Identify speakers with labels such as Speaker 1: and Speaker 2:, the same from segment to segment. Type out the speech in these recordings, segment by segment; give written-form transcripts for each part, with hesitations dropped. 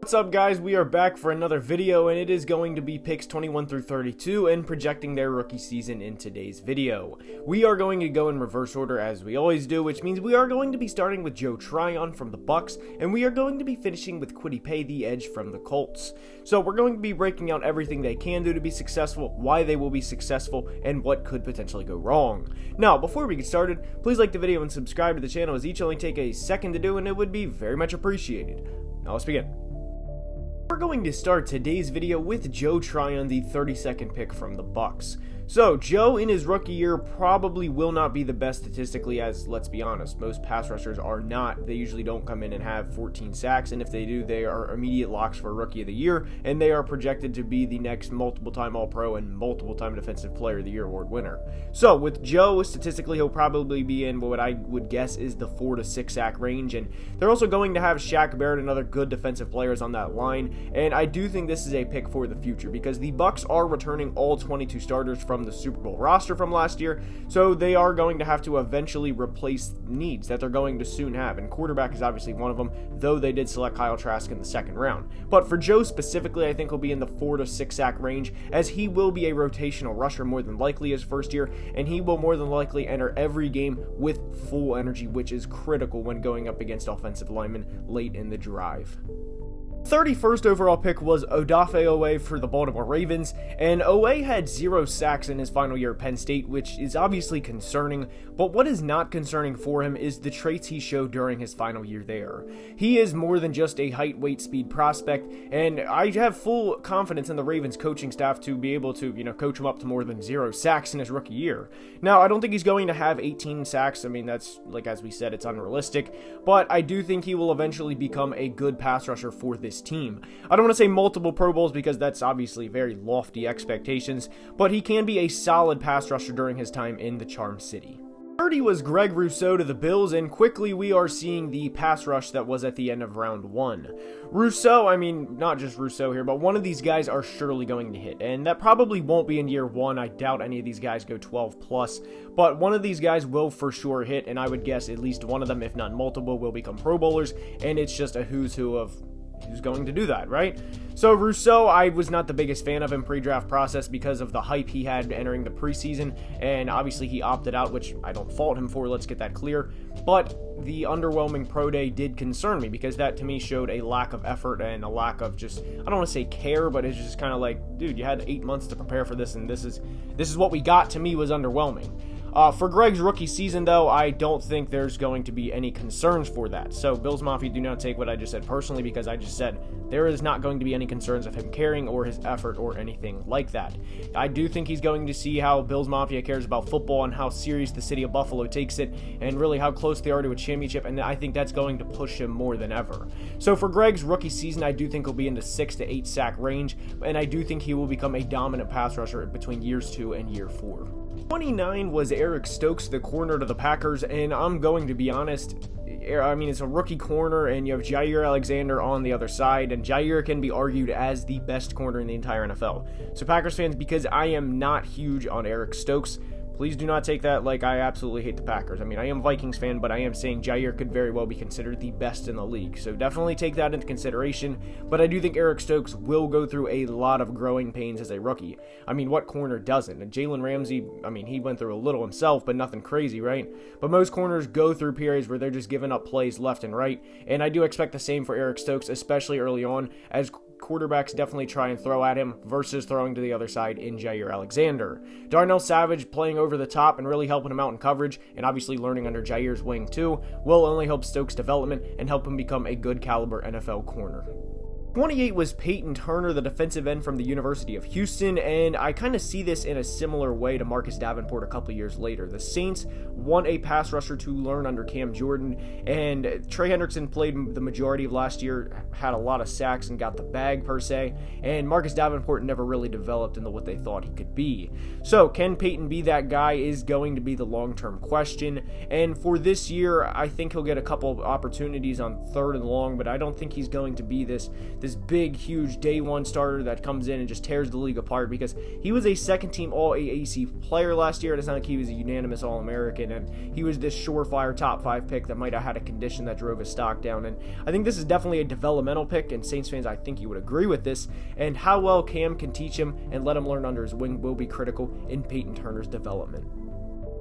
Speaker 1: What's up, guys? We are back for another video, and it is going to be picks 21 through 32 and projecting their rookie season in today's video. We are going to go in reverse order as we always do, which means we are going to be starting with Joe Tryon from the Bucks, and we are going to be finishing with Kwity Paye, the edge from the Colts. So we're going to be breaking out everything they can do to be successful, why they will be successful, and what could potentially go wrong. Now, before we get started, please like the video and subscribe to the channel, as each only take a second to do, and it would be very much appreciated. Now let's begin. We're going to start today's video with Joe Tryon, the 32nd pick from the Bucks. So, Joe in his rookie year probably will not be the best statistically, as, let's be honest, most pass rushers are not. They usually don't come in and have 14 sacks, and if they do, they are immediate locks for Rookie of the Year, and they are projected to be the next multiple-time All-Pro and multiple-time Defensive Player of the Year award winner. So, with Joe, statistically, he'll probably be in what I would guess is the 4 to 6 sack range, and they're also going to have Schobert and other good defensive players on that line, and I do think this is a pick for the future, because the Bucks are returning all 22 starters from the Super Bowl roster from last year, so they are going to have to eventually replace needs that they're going to soon have, and quarterback is obviously one of them, though they did select Kyle Trask in the second round. But for Joe specifically, I think he'll be in the 4 to 6 sack range, as he will be a rotational rusher more than likely his first year, and he will more than likely enter every game with full energy, which is critical when going up against offensive linemen late in the drive. 31st overall pick was Odafe Oweh for the Baltimore Ravens, and Oweh had 0 sacks in his final year at Penn State, which is obviously concerning, but what is not concerning for him is the traits he showed during his final year there. He is more than just a height, weight, speed prospect, and I have full confidence in the Ravens coaching staff to be able to, coach him up to more than 0 sacks in his rookie year. Now, I don't think he's going to have 18 sacks. I mean, that's, like as we said, it's unrealistic, but I do think he will eventually become a good pass rusher for this team. I don't want to say multiple Pro Bowls because that's obviously very lofty expectations, but he can be a solid pass rusher during his time in the Charm City. 30 was Greg Rousseau to the Bills, and quickly we are seeing the pass rush that was at the end of round 1. Rousseau, I mean, not just Rousseau here, but one of these guys are surely going to hit, and that probably won't be in year 1. I doubt any of these guys go 12 plus, but one of these guys will for sure hit, and I would guess at least one of them, if not multiple, will become Pro Bowlers, and it's just a who's who of who's going to do that, right? So Rousseau, I was not the biggest fan of him pre-draft process because of the hype he had entering the preseason, and obviously he opted out, which I don't fault him for, let's get that clear, but the underwhelming pro day did concern me because that to me showed a lack of effort and a lack of just, I don't want to say care, but it's just kind of like, dude, you had 8 months to prepare for this, and this is what we got. To me was underwhelming. For Greg's rookie season, though, I don't think there's going to be any concerns for that. So, Bills Mafia, do not take what I just said personally, because I just said there is not going to be any concerns of him caring or his effort or anything like that. I do think he's going to see how Bills Mafia cares about football and how serious the city of Buffalo takes it, and really how close they are to a championship, and I think that's going to push him more than ever. So, for Greg's rookie season, I do think he'll be in the 6 to 8 sack range, and I do think he will become a dominant pass rusher between years 2 and year 4. 29 was Eric Stokes, the corner to the Packers, and I'm going to be honest, I mean, it's a rookie corner, and you have Jair Alexander on the other side, and Jair can be argued as the best corner in the entire NFL. So Packers fans, because I am not huge on Eric Stokes, please do not take that like I absolutely hate the Packers. I mean, I am a Vikings fan, but I am saying Jair could very well be considered the best in the league. So definitely take that into consideration. But I do think Eric Stokes will go through a lot of growing pains as a rookie. I mean, what corner doesn't? And Jalen Ramsey, I mean, he went through a little himself, but nothing crazy, right? But most corners go through periods where they're just giving up plays left and right. And I do expect the same for Eric Stokes, especially early on, as quarterbacks definitely try and throw at him versus throwing to the other side in Jair Alexander. Darnell Savage playing over the top and really helping him out in coverage, and obviously learning under Jair's wing too, will only help Stokes' development and help him become a good caliber NFL corner. 28 was Payton Turner, the defensive end from the University of Houston, and I kind of see this in a similar way to Marcus Davenport a couple years later. The Saints want a pass rusher to learn under Cam Jordan, and Trey Hendrickson played the majority of last year, had a lot of sacks and got the bag per se, and Marcus Davenport never really developed into what they thought he could be. So can Payton be that guy is going to be the long-term question, and for this year, I think he'll get a couple of opportunities on 3rd and long, but I don't think he's going to be this this big, huge day one starter that comes in and just tears the league apart, because he was a second-team All-AAC player last year, and it's not like he was a unanimous All-American, and he was this surefire top 5 pick that might have had a condition that drove his stock down. And I think this is definitely a developmental pick, and Saints fans, I think you would agree with this, and how well Cam can teach him and let him learn under his wing will be critical in Payton Turner's development.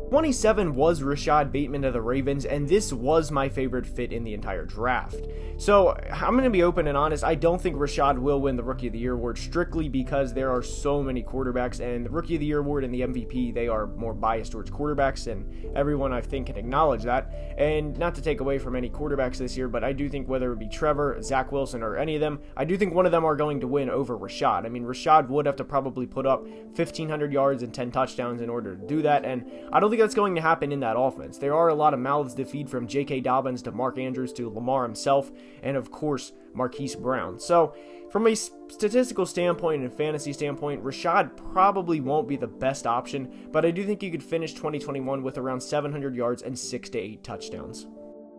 Speaker 1: 27 was Rashad Bateman of the Ravens, and this was my favorite fit in the entire draft. So I'm going to be open and honest, I don't think Rashad will win the Rookie of the Year award, strictly because there are so many quarterbacks, and the Rookie of the Year award and the MVP, they are more biased towards quarterbacks, and everyone I think can acknowledge that. And not to take away from any quarterbacks this year, but I do think whether it be Trevor, Zach Wilson, or any of them, I do think one of them are going to win over Rashad. I mean, Rashad would have to probably put up 1,500 yards and 10 touchdowns in order to do that, and I don't think that's going to happen in that offense. There are a lot of mouths to feed, from J.K. Dobbins to Mark Andrews to Lamar himself, and of course Marquise Brown. So from a statistical standpoint and fantasy standpoint, Rashad probably won't be the best option, but I do think he could finish 2021 with around 700 yards and 6 to 8 touchdowns.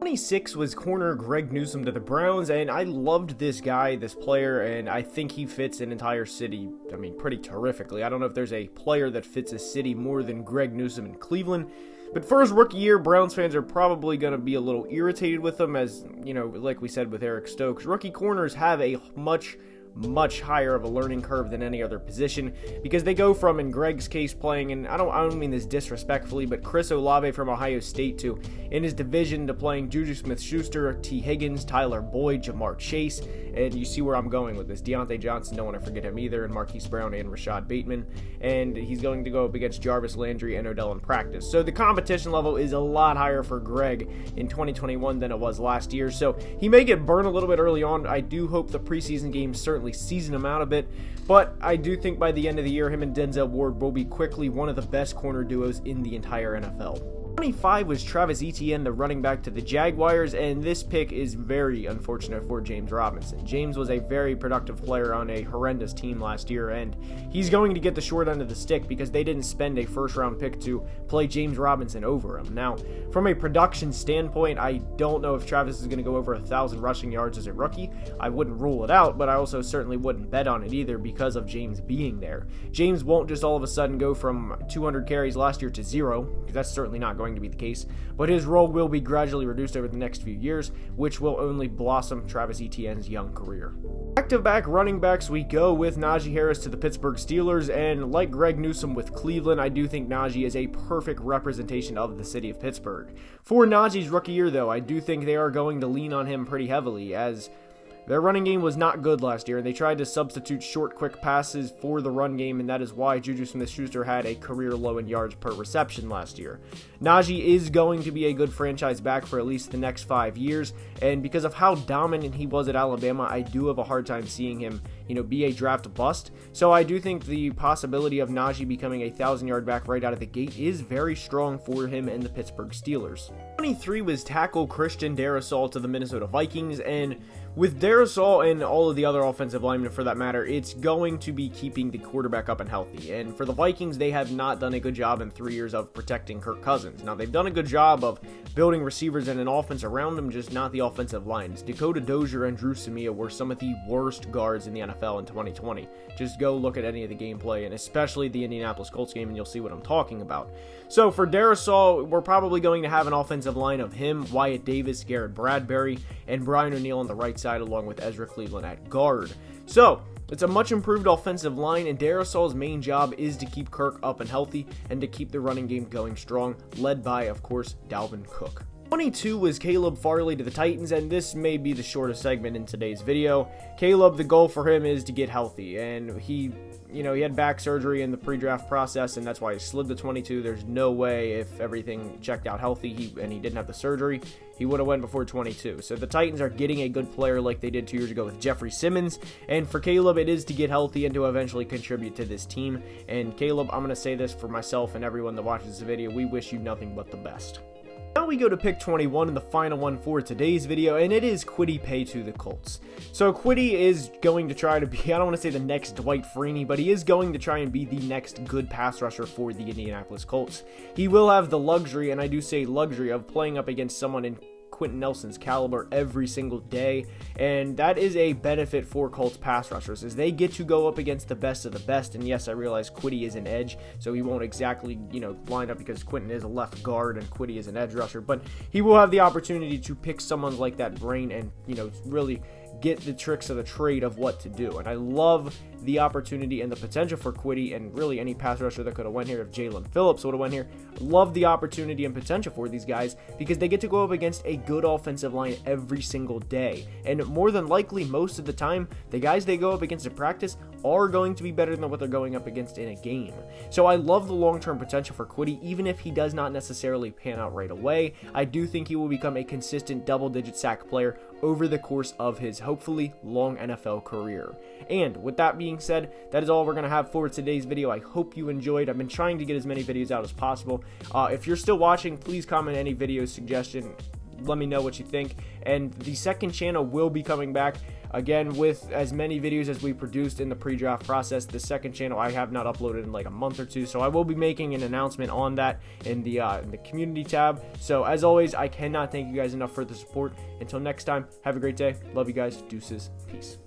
Speaker 1: 26 was corner Greg Newsome to the Browns, and I loved this guy, this player, and I think he fits an entire city, I mean, pretty terrifically. I don't know if there's a player that fits a city more than Greg Newsome in Cleveland, but for his rookie year, Browns fans are probably going to be a little irritated with him, as, you know, like we said with Eric Stokes, rookie corners have a much higher of a learning curve than any other position, because they go from, in Greg's case, playing, and I don't mean this disrespectfully, but Chris Olave from Ohio State, to, in his division, to playing Juju Smith-Schuster, T. Higgins, Tyler Boyd, Jamar Chase, and you see where I'm going with this. Deontay Johnson, don't want to forget him either, and Marquise Brown and Rashod Bateman, and he's going to go up against Jarvis Landry and Odell in practice. So the competition level is a lot higher for Greg in 2021 than it was last year, so he may get burned a little bit early on. I do hope the preseason games certainly season him out a bit, but I do think by the end of the year, him and Denzel Ward will be quickly one of the best corner duos in the entire NFL. 25 was Travis Etienne, the running back to the Jaguars, and this pick is very unfortunate for James Robinson. James was a very productive player on a horrendous team last year, and he's going to get the short end of the stick because they didn't spend a first-round pick to play James Robinson over him. Now, from a production standpoint, I don't know if Travis is going to go over 1,000 rushing yards as a rookie. I wouldn't rule it out, but I also certainly wouldn't bet on it either because of James being there. James won't just all of a sudden go from 200 carries last year to 0, because that's certainly not going to be the case, but his role will be gradually reduced over the next few years, which will only blossom Travis Etienne's young career. Back-to-back running backs, we go with Najee Harris to the Pittsburgh Steelers, and like Greg Newsome with Cleveland, I do think Najee is a perfect representation of the city of Pittsburgh. For Najee's rookie year, though, I do think they are going to lean on him pretty heavily, as their running game was not good last year, and they tried to substitute short, quick passes for the run game, and that is why Juju Smith-Schuster had a career low in yards per reception last year. Najee is going to be a good franchise back for at least the next 5 years, and because of how dominant he was at Alabama, I do have a hard time seeing him, be a draft bust. So I do think the possibility of Najee becoming a 1,000-yard back right out of the gate is very strong for him and the Pittsburgh Steelers. 23 was tackle Christiandarasol to the Minnesota Vikings, and with Darasol and all of the other offensive linemen for that matter, it's going to be keeping the quarterback up and healthy. And for the Vikings, they have not done a good job in 3 years of protecting Kirk Cousins. Now, they've done a good job of building receivers and an offense around them, just not the offensive lines. Dakota Dozier and Drew Samia were some of the worst guards in the NFL in 2020. Just go look at any of the gameplay, and especially the Indianapolis Colts game, and you'll see what I'm talking about. So for Darasol, we're probably going to have an offensive line of him, Wyatt Davis, Garrett Bradbury, and Brian O'Neill on the right side, along with Ezra Cleveland at guard. So it's a much improved offensive line, and Darasol's main job is to keep Kirk up and healthy and to keep the running game going strong, led by, of course, Dalvin Cook. 22 was Caleb Farley to the Titans, and this may be the shortest segment in today's video. Caleb, the goal for him is to get healthy, and he had back surgery in the pre-draft process, and that's why he slid to 22. There's no way, if everything checked out healthy and he didn't have the surgery, he would have went before 22. So the Titans are getting a good player like they did 2 years ago with Jeffrey Simmons, and for Caleb, it is to get healthy and to eventually contribute to this team. And Caleb, I'm going to say this for myself and everyone that watches this video, we wish you nothing but the best. Now we go to pick 21 and the final one for today's video, and it is Kwity Paye to the Colts. So Kwity is going to try to be, I don't want to say the next Dwight Freeney, but he is going to try and be the next good pass rusher for the Indianapolis Colts. He will have the luxury, and I do say luxury, of playing up against someone in Quentin Nelson's caliber every single day, and that is a benefit for Colts pass rushers, is they get to go up against the best of the best. And yes, I realize Kwity is an edge, so he won't exactly, line up because Quentin is a left guard and Kwity is an edge rusher, but he will have the opportunity to pick someone like that brain and, really get the tricks of the trade of what to do. And I love the opportunity and the potential for Kwity, and really any pass rusher that could have went here. If Jalen Phillips would have went here, love the opportunity and potential for these guys because they get to go up against a good offensive line every single day. And more than likely, most of the time, the guys they go up against in practice are going to be better than what they're going up against in a game. So I love the long-term potential for Kwity, even if he does not necessarily pan out right away. I do think he will become a consistent double-digit sack player over the course of his hopefully long NFL career. And with that being said, that is all we're going to have for today's video. I hope you enjoyed. I've been trying to get as many videos out as possible. If you're still watching, please comment any video suggestion. Let me know what you think. And the second channel will be coming back again with as many videos as we produced in the pre-draft process. The second channel I have not uploaded in like a month or two, so I will be making an announcement on that in the community tab. So as always, I cannot thank you guys enough for the support. Until next time, have a great day. Love you guys. Deuces. Peace.